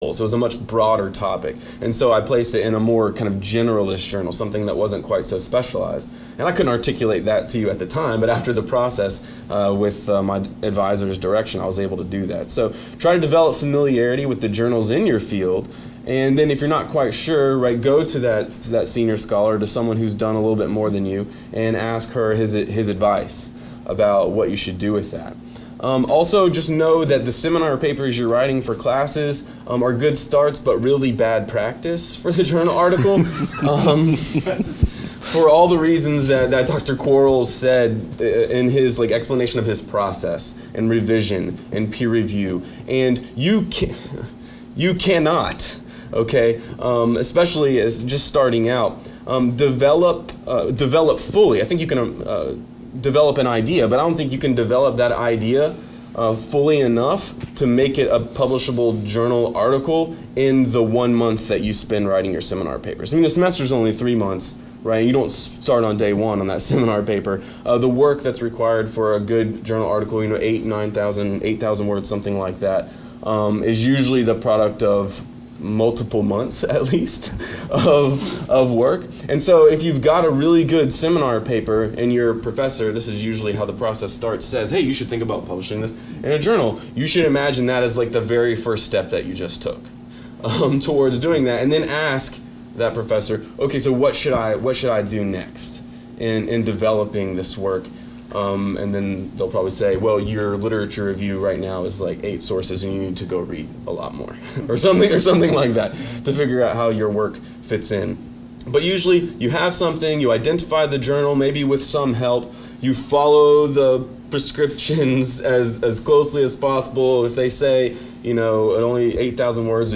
So it was a much broader topic. And so I placed it in a more kind of generalist journal, something that wasn't quite so specialized. And I couldn't articulate that to you at the time, but after the process with my advisor's direction, I was able to do that. So try to develop familiarity with the journals in your field. And then if you're not quite sure, right, go to that senior scholar, to someone who's done a little bit more than you, and ask her his advice about what you should do with that. Also, just know that the seminar papers you're writing for classes are good starts, but really bad practice for the journal article. For all the reasons that Dr. Quarles said in his explanation of his process and revision and peer review. And you cannot, okay, especially as just starting out, develop fully. I think you can develop an idea, but I don't think you can develop that idea fully enough to make it a publishable journal article in the 1 month that you spend writing your seminar papers. I mean, the semester's only 3 months, right? You don't start on day one on that seminar paper. The work that's required for a good journal article, 8,000 words, something like that, is usually the product of multiple months at least of work. And so if you've got a really good seminar paper and your professor, this is usually how the process starts, says, hey, you should think about publishing this in a journal, you should imagine that as the very first step that you just took towards doing that, and then ask that professor, okay, so what should I do next in developing this work? And then they'll probably say, well, your literature review right now is 8 sources and you need to go read a lot more or something like that to figure out how your work fits in. But usually you have something, you identify the journal, maybe with some help, you follow the prescriptions as closely as possible. If they say, only 8,000 words